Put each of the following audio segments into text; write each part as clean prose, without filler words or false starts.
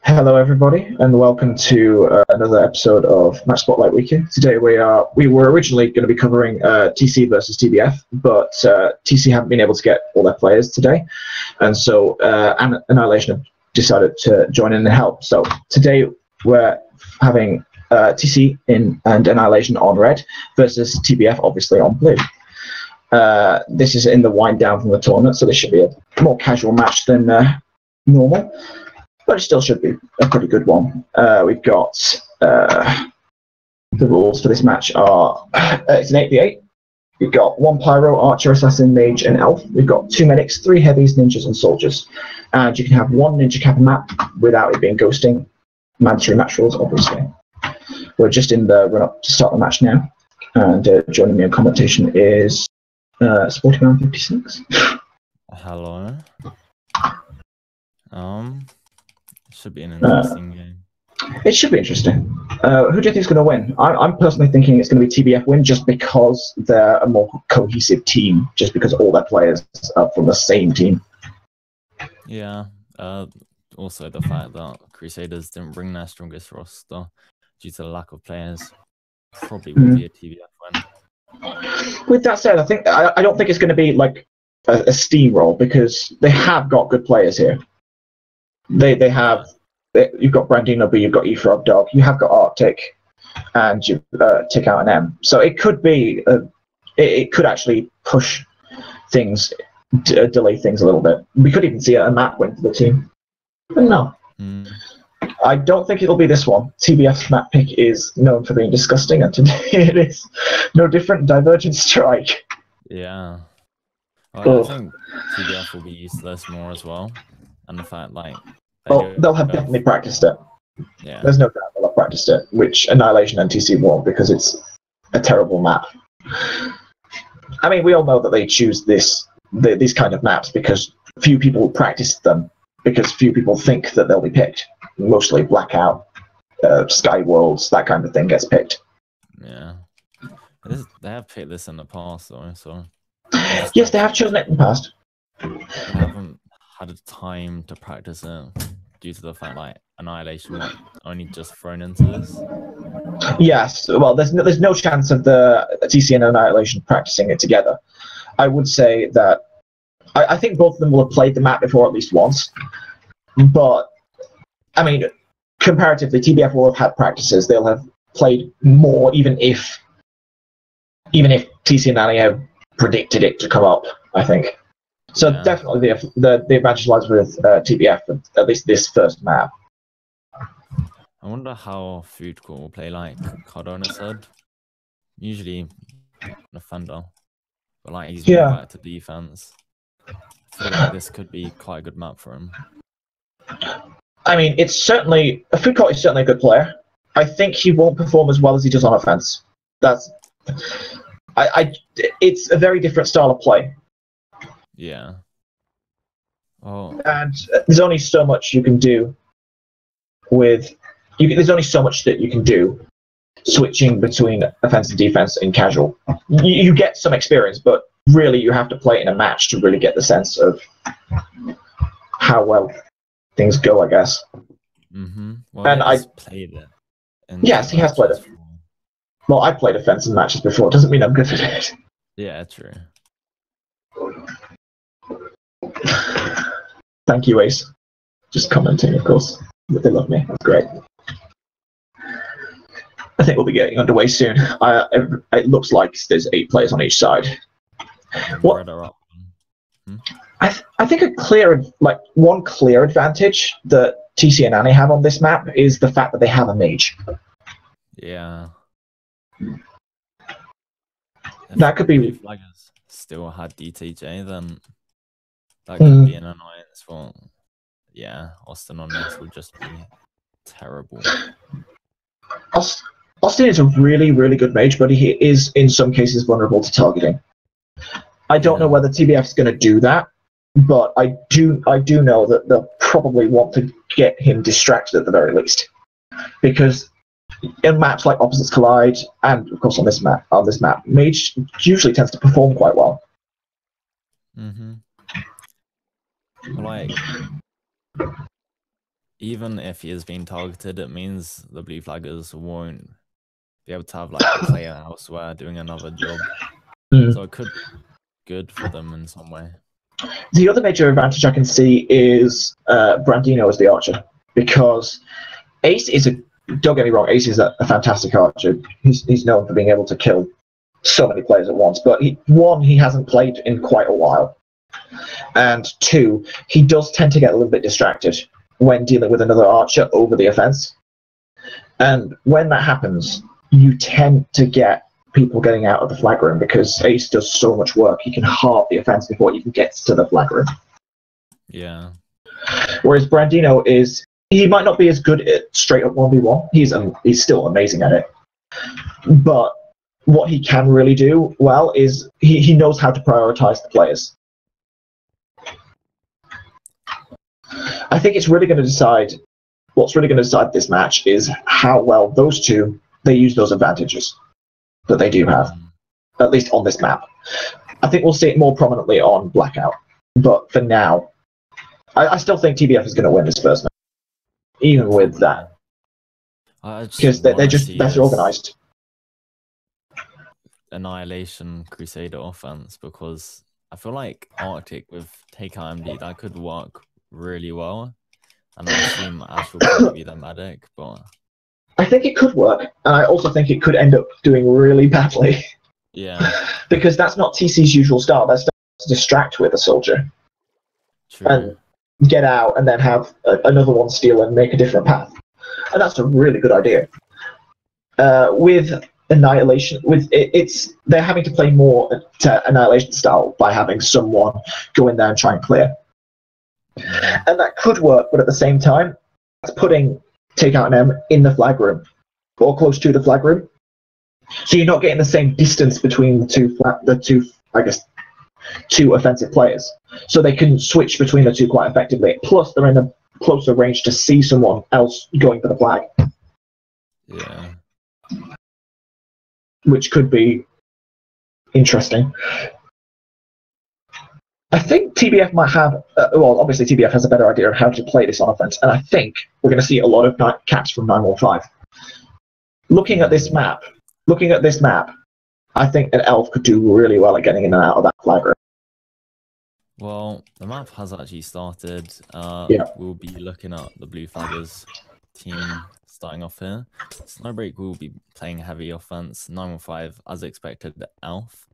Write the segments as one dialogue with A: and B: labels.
A: Hello, everybody, and welcome to another episode of Match Spotlight Weekend. Today we were originally going to be covering TC versus TBF, but TC haven't been able to get all their players today, and so Annihilation have decided to join in and help. So today we're having TC and Annihilation on red versus TBF, obviously on blue. This is in the wind down from the tournament, so this should be a more casual match than normal. But it still should be a pretty good one. We've got the rules for this match are it's an 8v8. We've got one pyro, archer, assassin, mage, and elf. We've got 2 medics, 3 heavies, ninjas, and soldiers. And you can have 1 ninja cap map without it being ghosting. Mandatory match rules, obviously. We're just in the run up to start the match now. And joining me in commentation is Sportyman56.
B: Hello. Should be an interesting game.
A: It should be interesting. Who do you think is going to win? I'm personally thinking it's going to be TBF win just because they're a more cohesive team, just because all their players are from the same team.
B: Yeah. Also, the fact that Crusaders didn't bring their strongest roster due to the lack of players probably will be a TBF win.
A: With that said, I don't think it's going to be like a steamroll because they have got good players here. You've got Brandino B, you've got Efrog Dog, you have got Arctic, and you Tick Out an M. So it could be, it could actually push things, delay things a little bit. We could even see a map win for the team. But no. I don't think it'll be this one. TBF's map pick is known for being disgusting, and today it is no different. Divergent Strike.
B: Yeah. Well, I think TBF will be useless more as well. And the fact, like...
A: they'll have definitely practiced it.
B: Yeah.
A: There's no doubt they'll have practiced it, which Annihilation and TC won't because it's a terrible map. I mean, we all know that they choose these kind of maps because few people practice them, because few people think that they'll be picked. Mostly Blackout, Sky Worlds, that kind of thing gets picked.
B: Yeah. They have picked this in the past, though, so...
A: Yes, they have chosen it in the past.
B: They haven't had time to practice it due to the fact like Annihilation were only just thrown into this.
A: Yes, well, there's no chance of the TC and Annihilation practicing it together. I would say that I think both of them will have played the map before at least once, but I mean, comparatively, TBF will have had practices. They'll have played more, even if TC and Annie have predicted it to come up, I think. So yeah. Definitely the advantage lies with TBF, at least this first map.
B: I wonder how Food Court will play like Cardona said. Usually defender, but like he's more back to defense. I feel like this could be quite a good map for him.
A: I mean, Food Court is certainly a good player. I think he won't perform as well as he does on offense. It's a very different style of play.
B: Yeah. Oh.
A: And there's only so much you can do there's only so much that you can do switching between offense and defense in casual. You get some experience, but really you have to play it in a match to really get the sense of how well things go, I guess.
B: Mm-hmm. Well,
A: and I
B: played it.
A: Yes, he has played it. Well, I've played offense in matches before. It doesn't mean I'm good at it.
B: Yeah, true.
A: Thank you, Ace. Just commenting, of course. But they love me. That's great. I think we'll be getting underway soon. It looks like there's 8 players on each side. What? I think one clear advantage that TC and Annie have on this map is the fact that they have a mage.
B: Yeah.
A: That could be.
B: If Flaggers still had DTJ, then that could be an annoyance for. Yeah, Austin on this would just be terrible.
A: Austin is a really, really good mage, but he is in some cases vulnerable to targeting. I don't know whether TBF is going to do that, but I do know that they'll probably want to get him distracted at the very least, because in maps like Opposites Collide and of course on this map, mage usually tends to perform quite well.
B: Mm-hmm. Like even if he is being targeted, it means the blue flaggers won't be able to have like a player elsewhere doing another job. So it could be good for them in some way.
A: The other major advantage I can see is Brandino as the archer, because Ace is a, don't get me wrong, Ace is a fantastic archer. He's known for being able to kill so many players at once, but he hasn't played in quite a while, and two, he does tend to get a little bit distracted when dealing with another archer over the offense, and when that happens, you tend to get people getting out of the flag room because Ace does so much work. He can halve the offense before he even gets to the flag room.
B: Yeah.
A: Whereas Brandino he might not be as good at straight up 1v1. He's still amazing at it. But what he can really do well is he knows how to prioritize the players. I think what's really going to decide this match is how well those two, they use those advantages that they do have, at least on this map. I think we'll see it more prominently on Blackout, but for now, I still think TBF is going to win this first match, even with that, because they're just better organized.
B: Annihilation Crusader offense, because I feel like Arctic with Takeout MD, that could work really well, and I assume Ash will probably be the medic, but
A: I think it could work, and I also think it could end up doing really badly.
B: Yeah.
A: Because that's not TC's usual style. Their style is to distract with a soldier.
B: True.
A: And get out and then have another one steal and make a different path. And that's a really good idea. With Annihilation, they're having to play more to Annihilation style by having someone go in there and try and clear. And that could work, but at the same time, that's putting Takeout and M in the flag room, or close to the flag room. So you're not getting the same distance between two offensive players. So they can switch between the two quite effectively. Plus, they're in a closer range to see someone else going for the flag.
B: Yeah.
A: Which could be interesting. I think TBF might have, obviously TBF has a better idea of how to play this on offense, and I think we're going to see a lot of caps from 915. Looking at this map, I think an elf could do really well at getting in and out of that flag room.
B: Well, the map has actually started. We'll be looking at the blue flaggers team starting off here. Snowbreak will be playing heavy offense. 915, as expected, elf.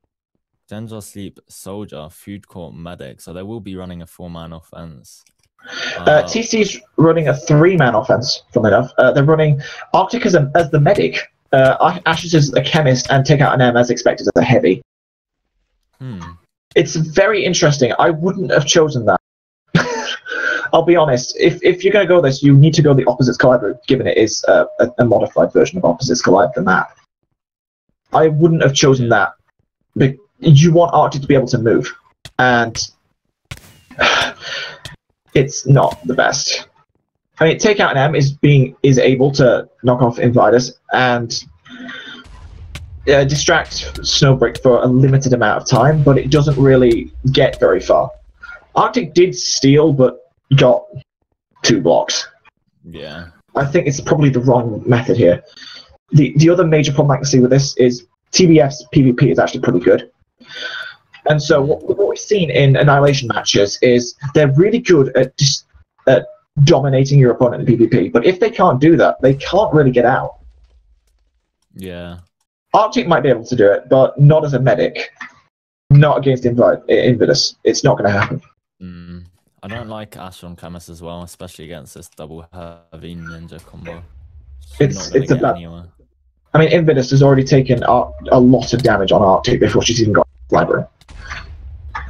B: Genja, Sleep, Soldier, Food Court, Medic. So they will be running a 4-man offense.
A: TC's running a 3-man offense, funnily enough. They're running Arctic as the medic, Ashes as a chemist, and Takeout and M as expected as a heavy. It's very interesting. I wouldn't have chosen that. I'll be honest. If you're going to go this, you need to go the Opposites Collide route, given it is a modified version of Opposites Collide than that. I wouldn't have chosen that. You want Arctic to be able to move, and it's not the best. I mean, Takeout and M is able to knock off Invaders and distract Snowbreak for a limited amount of time, but it doesn't really get very far. Arctic did steal, but got 2 blocks.
B: Yeah.
A: I think it's probably the wrong method here. The other major problem I can see with this is TBF's PvP is actually pretty good. And so what we've seen in Annihilation matches is they're really good at dominating your opponent in PvP, but if they can't do that, they can't really get out.
B: Yeah.
A: Arctic might be able to do it, but not as a medic. Not against Invadus. It's not going to happen.
B: I don't like Ash on Chemist as well, especially against this double heavy ninja combo.
A: It's a bad. I mean, Invadus has already taken a lot of damage on Arctic before she's even got library.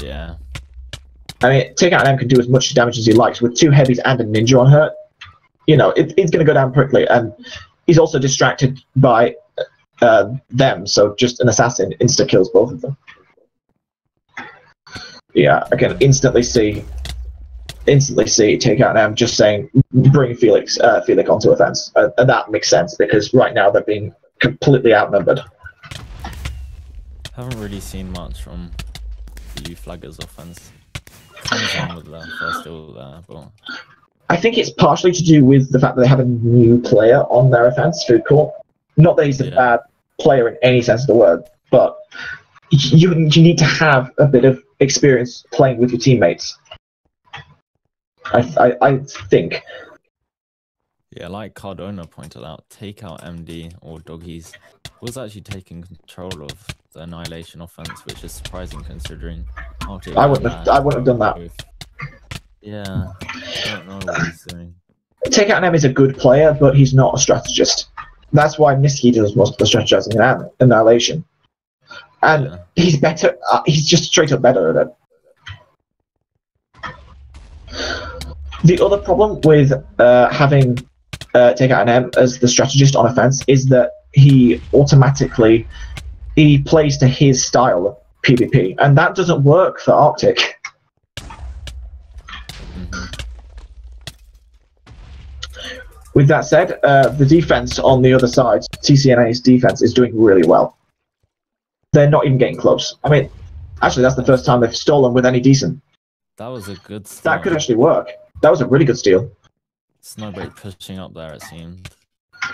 B: Yeah.
A: I mean, Takeout and M can do as much damage as he likes with 2 heavies and a ninja on her. You know, it's going to go down quickly, and he's also distracted by them, so just an assassin insta-kills both of them. Yeah, I can instantly see Takeout and M just saying, bring Felix onto offense. And that makes sense, because right now they're being completely outnumbered.
B: Haven't really seen much from Blue Flaggers offense. Comes on with their first steal there, but
A: I think it's partially to do with the fact that they have a new player on their offense, Food Court. Not that he's a bad player in any sense of the word, but you need to have a bit of experience playing with your teammates. I think.
B: Yeah, like Cardona pointed out, take out MD or Doggies was actually taking control of the Annihilation offense, which is surprising considering.
A: I wouldn't have done that.
B: Yeah, I don't know what he's doing.
A: Take Out M is a good player, but he's not a strategist. That's why Nisky does most of the strategizing in Annihilation. And he's better. He's just straight up better at it. The other problem with having Take Out an M as the strategist on offense is that he automatically plays to his style of PvP, and that doesn't work for Arctic. With that said, the defense on the other side, TCNA's defense, is doing really well. They're not even getting close. I mean, actually, that's the first time they've stolen with any decent.
B: That was a good steal.
A: That could actually work. That was a really good steal.
B: Snowbreak pushing up there, it seemed.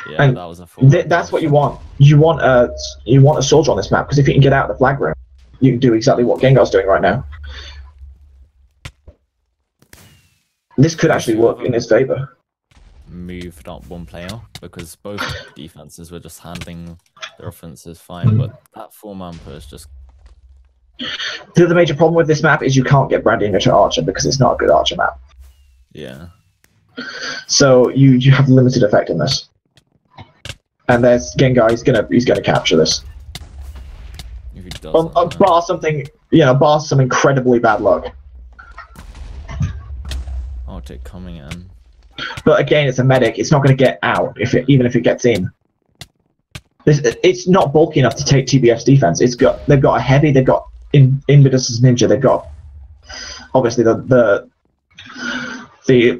B: Yeah,
A: and
B: that was a full.
A: That's what you want. You want a soldier on this map, because if you can get out of the flag room, you can do exactly what Gengar's doing right now. This could actually work in his favor.
B: Moved up one player because both defenses were just handling their offenses fine, but that 4-man push just.
A: The other major problem with this map is you can't get Brandy into Archer because it's not a good Archer map.
B: Yeah. So
A: you have limited effectiveness. And there's Gengar. He's gonna capture this.
B: If he does,
A: bar some incredibly bad luck.
B: Arctic coming in.
A: But again, it's a medic. It's not going to get out even if it gets in. It's not bulky enough to take TBF's defense. They've got a heavy. They've got Invidus' ninja. They've got obviously the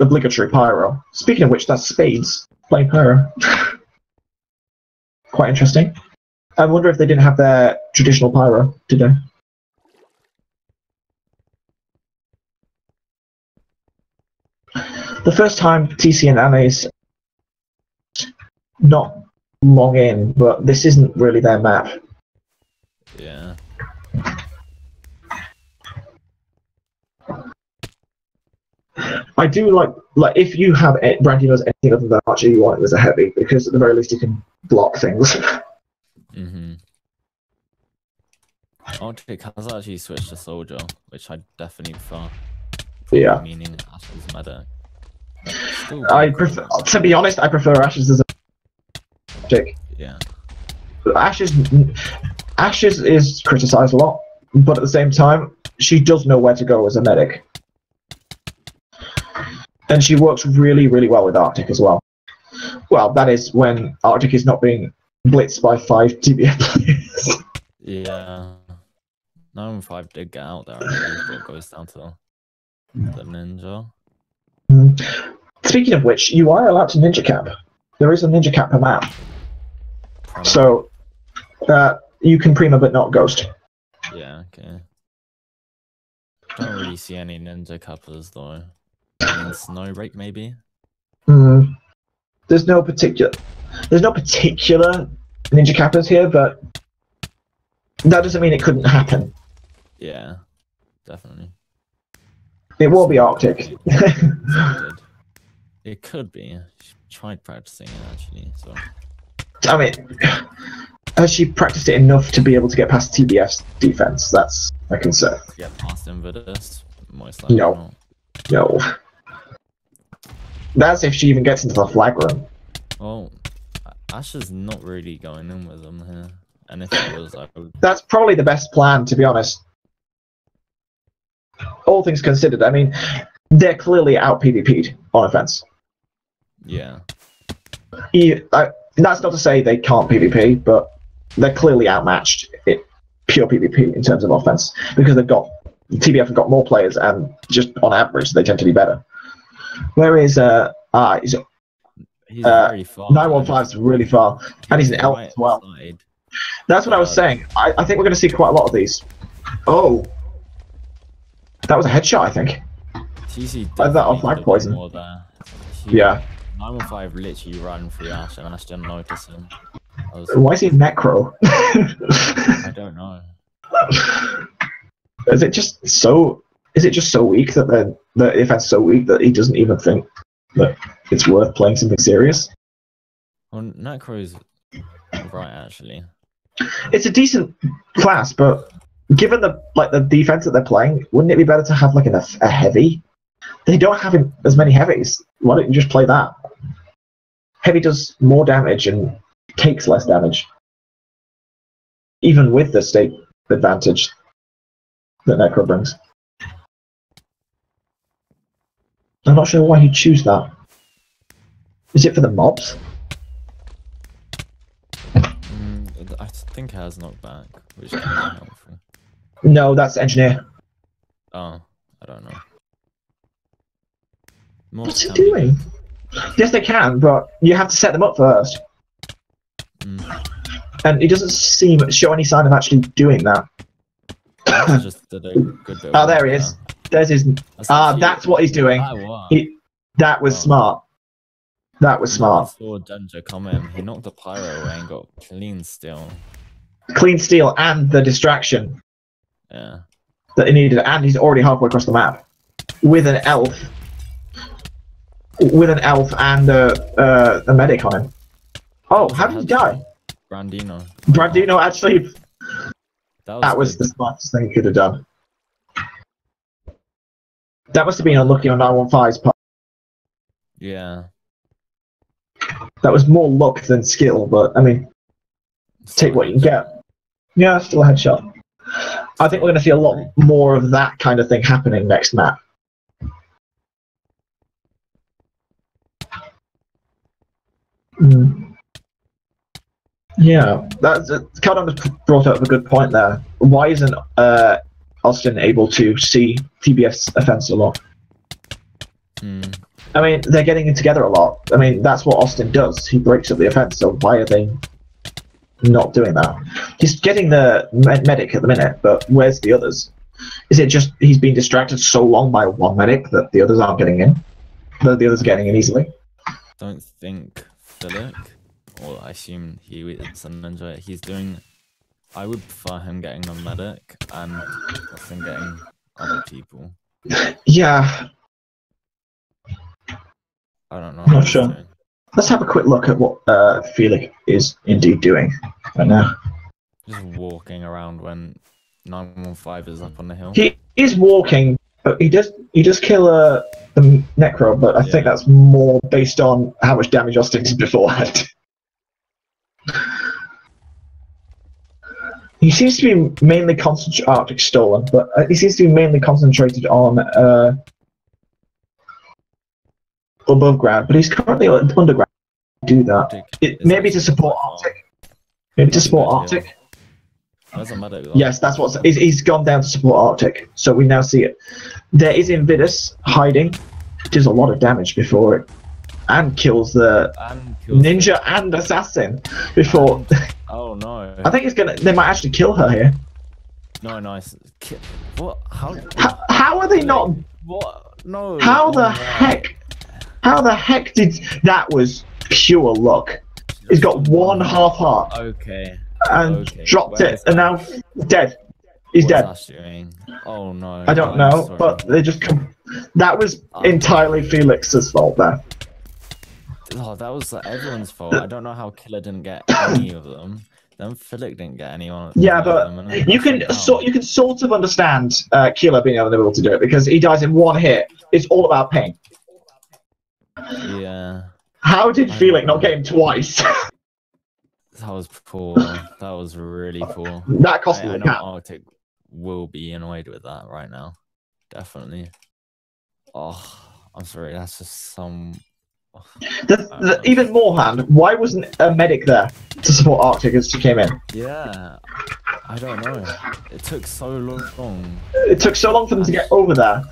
A: obligatory pyro. Speaking of which, that's Spades playing pyro. Quite interesting. I wonder if they didn't have their traditional pyro today. The first time TC and Anna's not long in, but this isn't really their map.
B: Yeah.
A: I do like if you have Brandy knows anything other than Archer, you want it as a heavy, because at the very least you can block things.
B: Arctic has actually switched to soldier, which I definitely prefer.
A: Yeah.
B: Meaning Ash's medic.
A: To be honest, I prefer Ashes as a medic.
B: Yeah.
A: Ashes is criticized a lot, but at the same time, she does know where to go as a medic. And she works really, really well with Arctic as well. Well, that is when Arctic is not being blitzed by 5 TBF players.
B: Yeah. 915 did get out there, but it goes down to the ninja.
A: Speaking of which, you are allowed to ninja cap. There is a ninja cap per map. So, you can Prima but not Ghost.
B: Yeah, okay. Don't really see any ninja cappers though. I mean, Snowbreak maybe?
A: There's no particular ninja cappers here, but that doesn't mean it couldn't happen.
B: Yeah, definitely.
A: It will be Arctic.
B: It could be. She tried practicing it actually, so.
A: I mean, has she practiced it enough to be able to get past TBF's defense? That's my concern.
B: Get past Invidus? Most likely not.
A: No. That's if she even gets into the flag room.
B: Well, Ash is not really going in with them here. And if it was, I would.
A: That's probably the best plan, to be honest. All things considered, I mean, they're clearly out PvP'd on offense.
B: Yeah.
A: That's not to say they can't PvP, but they're clearly outmatched in pure PvP in terms of offense, because TBF have got more players, and just on average they tend to be better. Whereas he's very far. 915 is really far, and he's an elf as well. Side. That's what I was saying. I think we're going to see quite a lot of these. Oh, that was a headshot, I think.
B: TC
A: that on flag poison.
B: More there.
A: Yeah.
B: 915 literally ran through Ash, and Ash didn't notice him.
A: Why is he Necro?
B: I don't know.
A: Is it just so weak that the defense so weak that he doesn't even think that it's worth playing something serious?
B: Well, Necro's right, actually.
A: It's a decent class, but given the defense that they're playing, wouldn't it be better to have like a heavy? They don't have as many heavies. Why don't you just play that? Heavy does more damage and takes less damage, even with the state advantage that Necro brings. I'm not sure why he'd choose that. Is it for the mobs?
B: I think it has knockback, which can be helpful.
A: No, that's engineer.
B: Oh, I don't know.
A: What's he doing? Yes, they can, but you have to set them up first. And he doesn't show any sign of actually doing that.
B: Just did a good bit.
A: Oh, there he is. There's his. That's what he's doing. That was smart. That was smart.
B: He saw Danger come in. He knocked the pyro away and got clean steal.
A: Clean steal and the distraction.
B: Yeah.
A: That he needed, and he's already halfway across the map with an elf. With an elf and a medic on him. Oh, how did he die?
B: Brandino.
A: Brandino actually. That was the smartest thing he could have done. That must have been unlucky on 915's part.
B: Yeah.
A: That was more luck than skill, but I mean, take what you can get. Yeah, still a headshot. I think we're going to see a lot more of that kind of thing happening next map. Yeah, Cardon has brought up a good point there. Why isn't Austin able to see TBF's offense a lot? I mean, they're getting in together a lot. I mean, that's what Austin does. He breaks up the offense, so why are they not doing that? He's getting the medic at the minute, but where's the others? Is it just he's been distracted so long by one medic that the others aren't getting in? The others are getting in easily?
B: Don't think Philip, or I assume he is an ninja. He's doing. I would prefer him getting the medic and Austin getting other people.
A: Yeah.
B: I don't know.
A: I'm not sure. Let's have a quick look at what Felix is indeed doing right now.
B: Just walking around when 915 is up on the hill.
A: He is walking, but he does kill the Necro, but I think that's more based on how much damage Austin did beforehand. He seems to be mainly concentrated. Arctic stolen, but he seems to be mainly concentrated on above ground. But he's currently underground. Do that. Maybe to support Arctic. Maybe to support Arctic. Yes, that's what he's gone down to support Arctic. So we now see it. There is Invidus hiding. Does a lot of damage before it, and kills the ninja and assassin before.
B: Oh no!
A: I think it's gonna. They might actually kill her here.
B: No, nice. What?
A: How are they not?
B: What? No.
A: How the heck? How the heck did that? Was pure luck. He's got one half heart.
B: Okay.
A: And dropped it, and now dead. He's dead.
B: Oh no.
A: I don't know, but they just come. That was entirely Felix's fault there.
B: Oh, that was everyone's fault. I don't know how Killer didn't get any of them. Then Felix didn't get anyone.
A: Yeah, but you can sort of understand Killer being able to do it because he dies in one hit. It's all about pain.
B: Yeah.
A: How did Felix not get him twice?
B: That was poor. That was really poor.
A: That cost me the cap.
B: Arctic will be annoyed with that right now. Definitely. Oh, I'm sorry. That's just some.
A: Even more hand. Why wasn't a medic there to support Arctic as she came in?
B: Yeah, I don't know. It took so long.
A: It took so long for them to get over there.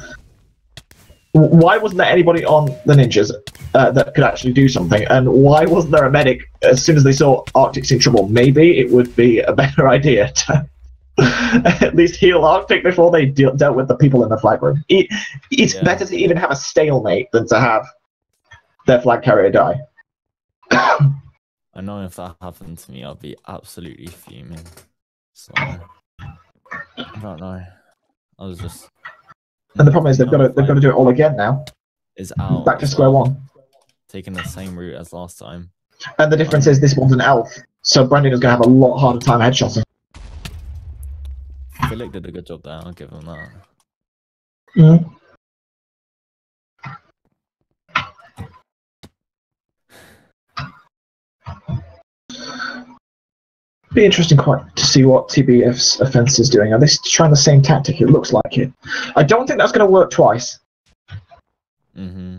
A: Why wasn't there anybody on the ninjas that could actually do something? And why wasn't there a medic as soon as they saw Arctic's in trouble? Maybe it would be a better idea to at least heal Arctic before they dealt with the people in the flag room. It's better to even have a stalemate than to have their flag carrier die.
B: I know if that happened to me, I'd be absolutely fuming. So I don't know. I was just.
A: And the problem is they've got to do it all again now.
B: Is out.
A: Back to square one.
B: Taking the same route as last time.
A: And the difference is this one's an elf, so Brendan is going to have a lot harder time headshotting.
B: Philip did a good job there. I'll give him that.
A: Mm. Be interesting quite to see what TBF's offense is doing. Are they trying the same tactic? It looks like it. I don't think that's going to work twice.
B: Mm-hmm.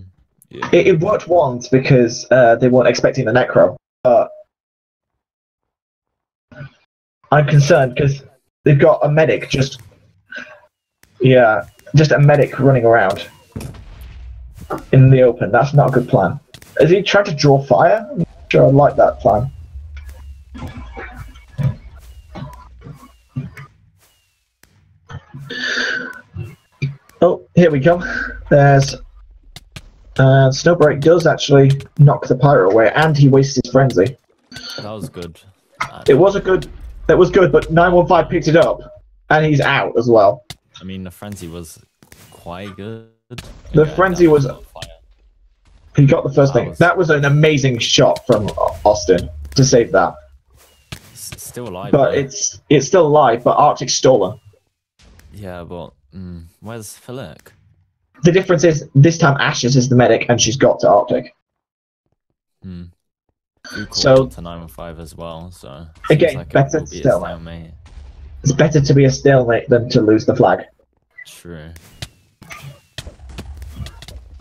B: Yeah.
A: It worked once because they weren't expecting the necro. I'm concerned because they've got a medic just a medic running around in the open. That's not a good plan. Is he trying to draw fire? I'm not sure I like that plan. Oh, here we go. There's Snowbreak does actually knock the pyro away, and he wastes his frenzy.
B: That was good.
A: It was good, but 915 picked it up, and he's out as well.
B: I mean, the frenzy was quite good.
A: The frenzy was. He got the first thing. That was an amazing shot from Austin to save that.
B: It's still alive.
A: But it's still alive, but Arctic's stolen.
B: Yeah, but where's Philip?
A: The difference is this time Ashes is the medic, and she's got to Arctic.
B: So to 915 as well. So
A: again,
B: like
A: better
B: it stalemate.
A: It's better to be a stalemate than to lose the flag.
B: True.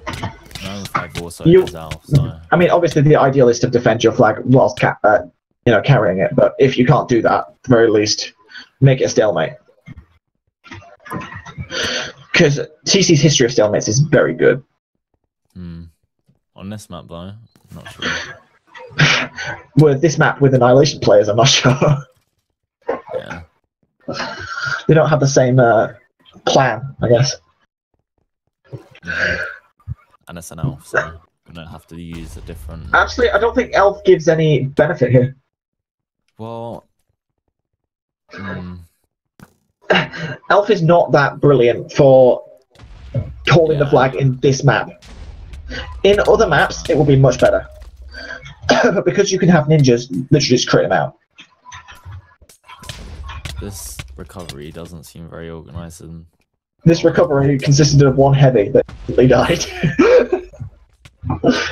B: 915 also is out. So.
A: I mean, obviously the ideal is to defend your flag whilst carrying it, but if you can't do that, at the very least, make it a stalemate. Because TC's history of stalemates is very good.
B: On this map, though, I'm not sure.
A: With this map with Annihilation players, I'm not sure.
B: Yeah.
A: They don't have the same plan, I guess.
B: And it's an elf, so I'm gonna have to use a different.
A: Actually, I don't think elf gives any benefit here.
B: Well,
A: elf is not that brilliant for holding the flag in this map. In other maps, it will be much better. But because you can have ninjas, literally just crit them out.
B: This recovery doesn't seem very organized. And
A: this recovery consisted of one heavy that died.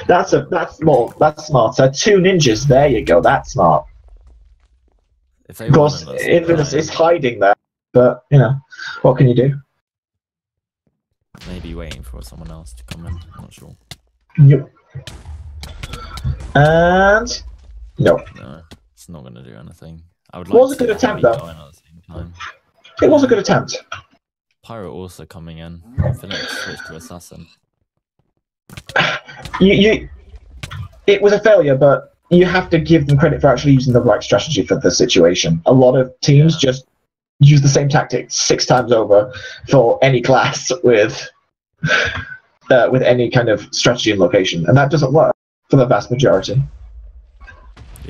A: That's smart. So 2 ninjas. There you go. That's smart. Of course, Infamous is hiding there, but you know, what can you do?
B: Maybe waiting for someone else to come in. I'm not sure.
A: Yep. And no,
B: it's not going to do anything. I would
A: like. It was a good attempt, though.
B: At the same time.
A: It was a good attempt.
B: Pyro also coming in. I think switched to assassin.
A: It was a failure, but you have to give them credit for actually using the right strategy for the situation. A lot of teams just use the same tactic 6 times over for any class with any kind of strategy and location, and that doesn't work for the vast majority.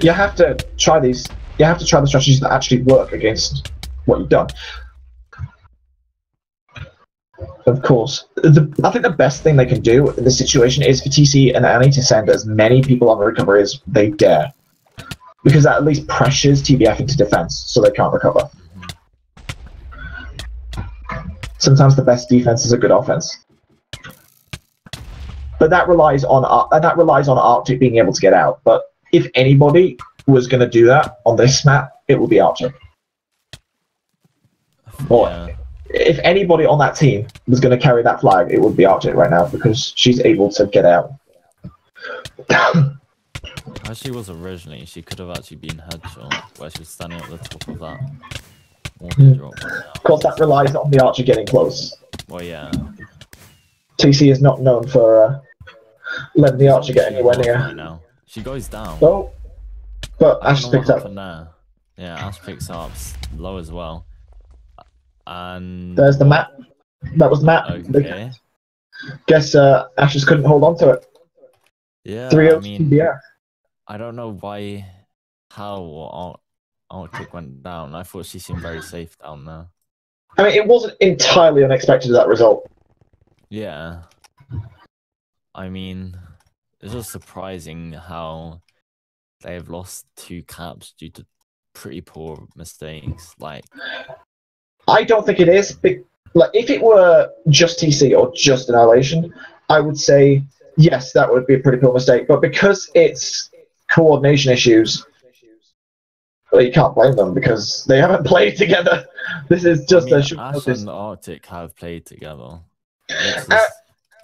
A: You have to try these. You have to try the strategies that actually work against what you've done. Of course, I think the best thing they can do in this situation is for TC and Annie to send as many people on the recovery as they dare, because that at least pressures TBF into defense so they can't recover. Sometimes the best defense is a good offense, but that relies on Arctic being able to get out. But if anybody was going to do that on this map, it would be Arctic. Or if anybody on that team was going to carry that flag, it would be Arctic right now, because she's able to get out.
B: As she was originally, she could have actually been headshot, where she was standing at the top of that water drop.
A: Of course, that relies on the Archer getting close.
B: Well, yeah.
A: TC is not known for letting the Archer get anywhere near.
B: Right now. She goes down.
A: Oh, but Ash picks up.
B: There. Yeah, Ash picks up low as well. And
A: there's the map. That was the map.
B: Okay.
A: Guess Ash just couldn't hold on to it.
B: Yeah,
A: 3-0
B: I mean,
A: TBF.
B: I don't know how Arctic went down. I thought she seemed very safe down there.
A: I mean, it wasn't entirely unexpected, that result.
B: Yeah. I mean, it's just surprising how they've lost 2 caps due to pretty poor mistakes. Like,
A: I don't think it is. Like, if it were just TC or just Annihilation, I would say yes, that would be a pretty poor mistake. But because it's coordination issues, well, you can't blame them because they haven't played together. This is just a short
B: Ash
A: notice.
B: and Arctic have played together.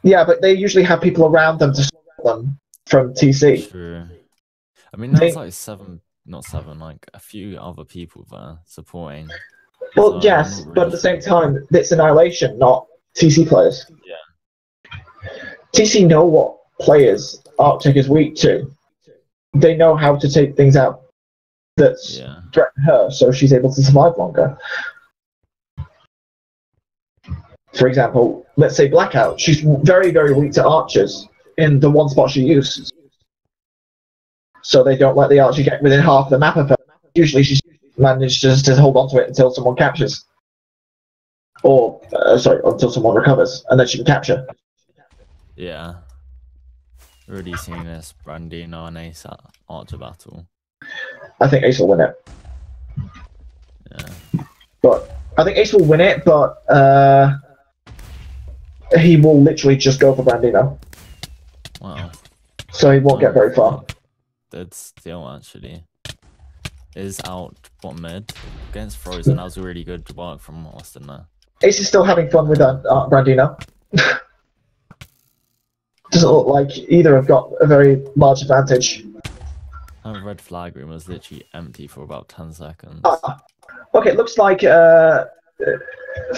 A: Yeah, but they usually have people around them to support them from TC.
B: True. I mean, there's like not seven, like a few other people there supporting.
A: Well,
B: so
A: yes,
B: really
A: but at the same time, it's Annihilation, not TC players.
B: Yeah.
A: TC know what players Arctic is weak to. They know how to take things out that's threaten her, so she's able to survive longer. For example, let's say Blackout. She's very, very weak to archers in the one spot she uses. So they don't let the archer get within half the map of her. Usually she manages to hold on to it until someone captures. Or, sorry, until someone recovers, and then she can capture.
B: Yeah. Already seen this Brandino and Ace at Archer battle.
A: I think Ace will win it.
B: Yeah.
A: But I think Ace will win it, but he will literally just go for Brandino.
B: Wow.
A: So he won't get very far.
B: Dead still actually. Is out bottom mid against Frozen. That was a really good work from Austin there.
A: Ace is still having fun with Brandino. Doesn't look like either have got a very large advantage.
B: That red flag room was literally empty for about 10 seconds.
A: Okay, it looks like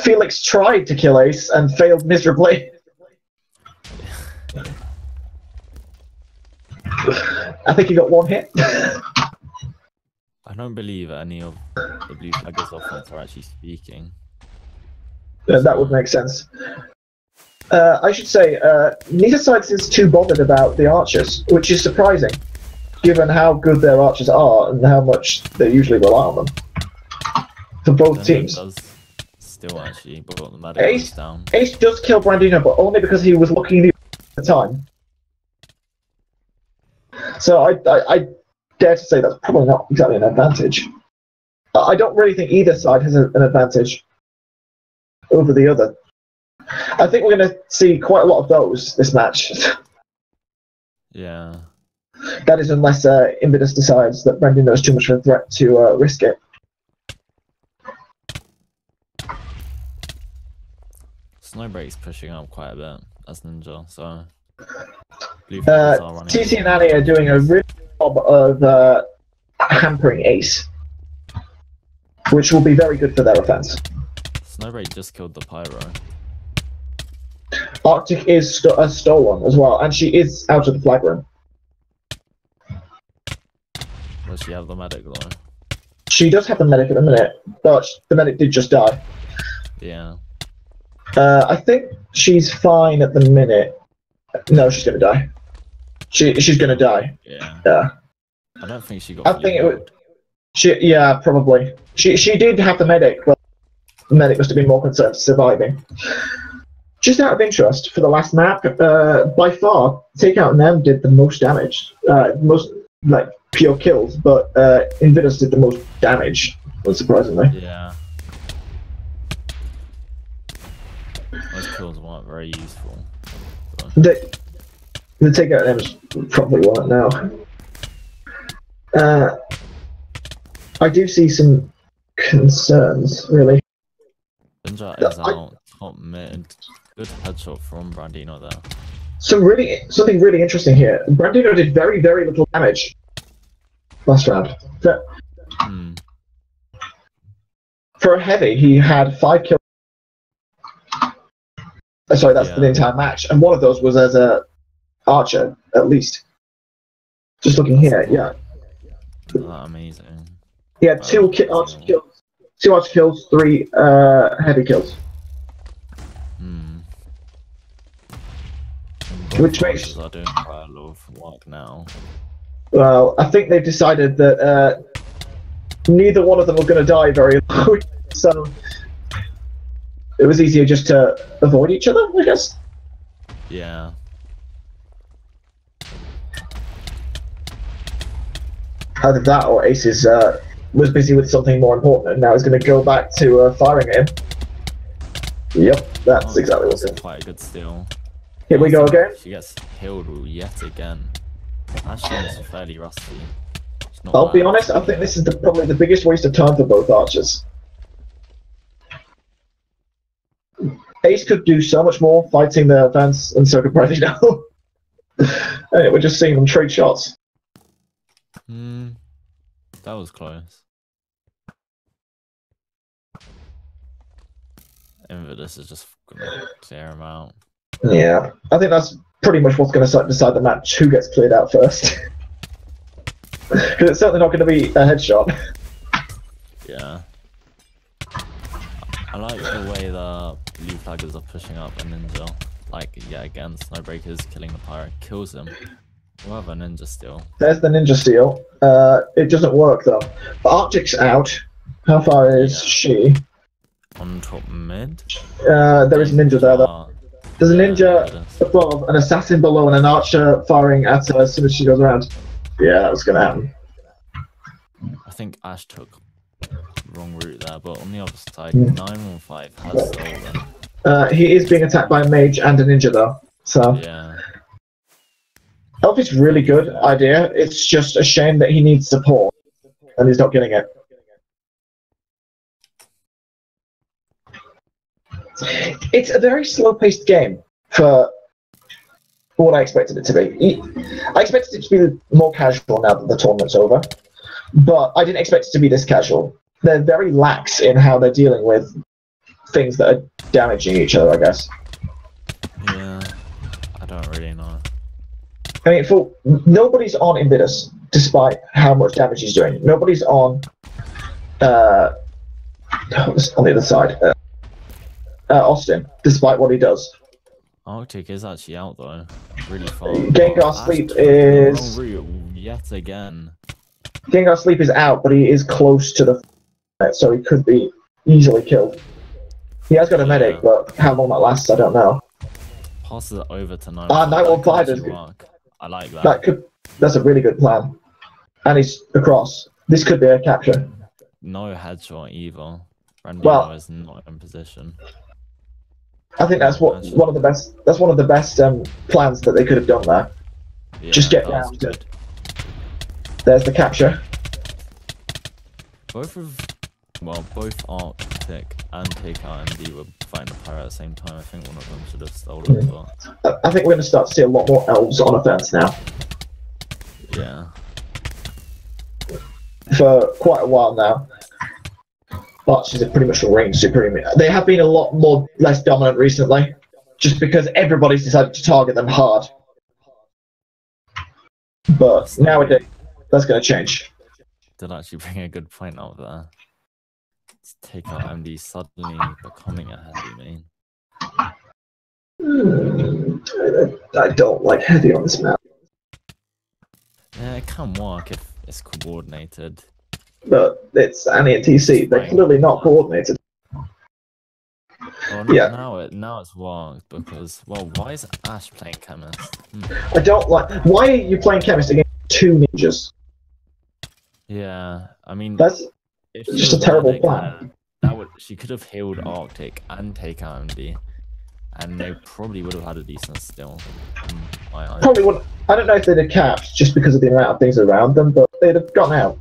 A: Felix tried to kill Ace and failed miserably. I think he got one hit.
B: I don't believe any of the blue flaggers offense are actually speaking.
A: That would make sense. I should say, neither side is too bothered about the archers, which is surprising, given how good their archers are and how much they usually rely on them. For both teams.
B: Does still actually brought the medic down.
A: Ace does kill Brandino, but only because he was looking at the time. So I dare to say that's probably not exactly an advantage. I don't really think either side has an advantage over the other. I think we're going to see quite a lot of those this match.
B: Yeah.
A: That is unless Invidus decides that Brandino is too much of a threat to risk it.
B: Snowbreak's pushing up quite a bit as Ninja, so
A: TC and Annie are doing a really good job of hampering Ace, which will be very good for their offense.
B: Snowbreak just killed the Pyro.
A: Arctic is stolen as well, and she is out of the flag room.
B: Does she have the medic though?
A: She does have the medic at the minute, but the medic did just die.
B: Yeah.
A: I think she's fine at the minute. No, she's gonna die. She's gonna die.
B: Yeah.
A: Yeah.
B: I don't think she got.
A: I think it would. Yeah, probably. She did have the medic, but the medic must have been more concerned with surviving. Just out of interest, for the last map, by far, Takeout and them did the most damage, most like pure kills, but Invidus did the most damage, unsurprisingly.
B: Yeah. Those kills weren't very useful.
A: The Takeout and them probably won't now. I do see some concerns, really.
B: Ninja is out top mid. Good headshot from Brandino there.
A: Something really interesting here. Brandino did very, very little damage last round. For a heavy, he had 5 kills. Sorry, that's the entire match, and one of those was as a archer, at least. Just looking here, yeah.
B: Amazing.
A: He had 2 archer kills, 2 archer kills, 3 heavy kills. Which makes...
B: Crusaders are doing quite a lot of work now.
A: Well, I think they've decided that neither one of them were going to die very low, so it was easier just to avoid each other, I guess.
B: Yeah.
A: Either that or Aces was busy with something more important and now he's going to go back to firing at him. Yep, that's exactly what's it.
B: Quite a good steal.
A: Here we go again.
B: She gets healed yet again. Actually, it's fairly rusty.
A: I'll be honest, I think this is probably the biggest waste of time for both archers. Ace could do so much more fighting the fence, and so could Bradley now. And we're just seeing them trade shots.
B: That was close. Invidus is just gonna clear him out.
A: Yeah, I think that's pretty much what's going to decide the match, who gets cleared out first. Because it's certainly not going to be a headshot.
B: Yeah. I like the way the blue flaggers are pushing up a ninja. Like, yeah, again, Snowbreaker's killing the pirate, kills him. We'll have a ninja steal.
A: There's the ninja steal. It doesn't work though. The Arctic's out. How far is she?
B: On top mid?
A: There is a ninja there though. There's a ninja above, an assassin below, and an archer firing at her as soon as she goes around. Yeah, that was going to happen.
B: I think Ash took the wrong route there, but on the other side, 915 has stolen.
A: He is being attacked by a mage and a ninja though, so...
B: Yeah.
A: Elf is really good idea, it's just a shame that he needs support, and he's not getting it. It's a very slow-paced game for what I expected it to be. I expected it to be more casual now that the tournament's over, but I didn't expect it to be this casual. They're very lax in how they're dealing with things that are damaging each other, I guess.
B: Yeah, I don't really know.
A: I mean, nobody's on Invidus, despite how much damage he's doing. Nobody's on the other side. Austin, despite what he does.
B: Arctic is actually out though, really far.
A: Gengar Sleep is...
B: Yet again.
A: Gengar Sleep is out, but he is close to the... so he could be easily killed. He has got a medic, but how long that lasts, I don't know.
B: Passes it over to 915.
A: 915 is good.
B: I like that.
A: That's a really good plan. And he's across. This could be a capture.
B: No headshot either.
A: Well,
B: is not in position.
A: I think that's one of the best. That's one of the best plans that they could have done there.
B: Yeah,
A: just get down to it. There's the capture.
B: Both Arctic and Takeout MD were fighting the pirate at the same time. I think one of them should have stolen it. But...
A: I think we're going to start to see a lot more elves on offense now.
B: Yeah.
A: For quite a while now. Archers are pretty much range supreme. They have been a lot less dominant recently, just because everybody's decided to target them hard. But nowadays, that's going to change.
B: Did actually bring a good point out there. Let's take out MD suddenly becoming a heavy main.
A: I don't like heavy on this map.
B: Yeah, it can work if it's coordinated.
A: But it's Annie and TC. They're clearly not coordinated.
B: Well, yeah. Now it's worked because, well, why is Ash playing Chemist?
A: I don't like... Why are you playing Chemist against two ninjas?
B: Yeah, I mean...
A: That's just a terrible plan.
B: She could have healed Arctic and taken MD, and they probably would have had a decent steal.
A: Probably wouldn't... I don't know if they'd have capped just because of the amount of things around them, but they'd have gotten out.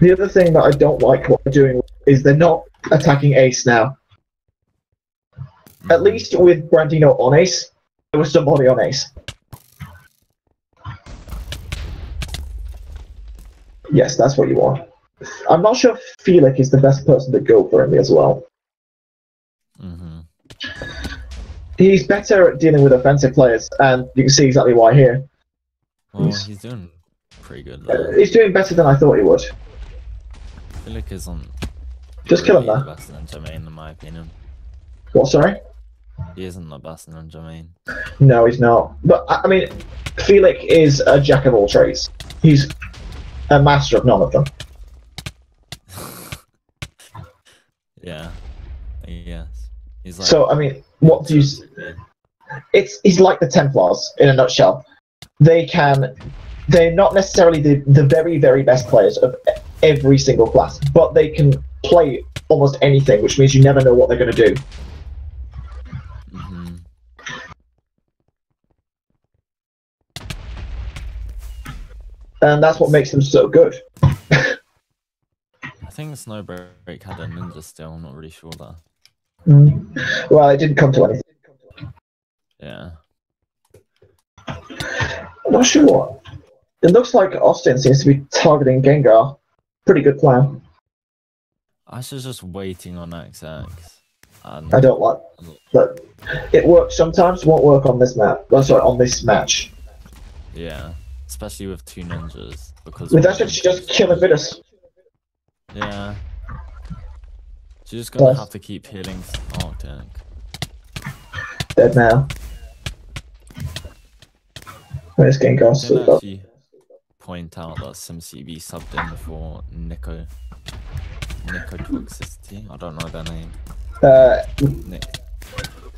A: The other thing that I don't like what they're doing is they're not attacking Ace now. At least with Brandino on Ace, there was somebody on Ace. Yes, that's what you want. I'm not sure if Felix is the best person to go for him as well. He's better at dealing with offensive players, and you can see exactly why here.
B: Well, he's doing pretty good there.
A: He's doing better than I thought he would.
B: Felix is on...
A: Just kill him there.
B: Better than Jermaine, in my opinion.
A: What, sorry?
B: He isn't the best ninja main.
A: No, he's not. But, I mean, Felix is a jack of all trades. He's a master of none of them.
B: Yeah. Yes. He's like,
A: So, I mean, what do you... He's like the Templars, in a nutshell. They're not necessarily the very, very best players of every single class, but they can play almost anything, which means you never know what they're going to do.
B: Mm-hmm.
A: And that's what makes them so good.
B: I think Snowbreak had a ninja still, I'm not really sure though.
A: Well, it didn't come to anything.
B: Yeah.
A: I'm not sure. It looks like Austin seems to be targeting Gengar. Pretty good plan.
B: I was just waiting on XX.
A: I don't like, but it works sometimes. Won't work on this map. Oh, sorry, on this match.
B: Yeah, especially with two ninjas because
A: With that, she just kill Avidus.
B: Yeah. She's just gonna have to keep healing Arctic.
A: Dead now. Where's Gengar?
B: I did actually point out that SimCB subbed in for Nico Toxicity. I don't know their name.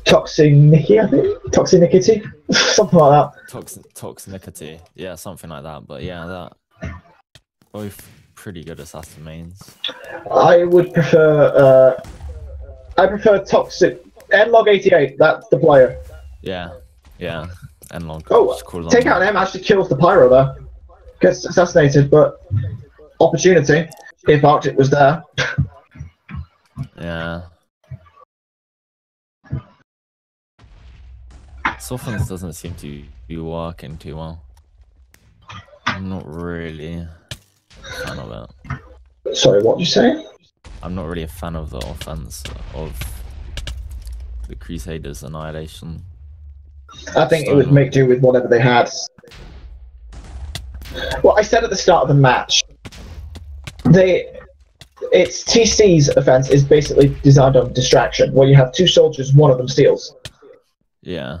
A: Toxicity, I think? Toxicity? Something like that.
B: Toxicity. Yeah, something like that. But yeah, that both pretty good assassin mains.
A: I would prefer Toxic Nlog88, that's the player.
B: Yeah. Nlog.
A: Oh, take out an M actually kills the pyro there. Gets assassinated, but opportunity if Arctic was there.
B: Yeah. Softens doesn't seem to be working too well. I'm not really a fan of it.
A: Sorry, what did you say?
B: I'm not really a fan of the offense of the Crusaders' Annihilation.
A: I think it would make do with whatever they had. Well, I said at the start of the match, it's TC's offense is basically designed on distraction, where you have two soldiers, one of them steals.
B: Yeah.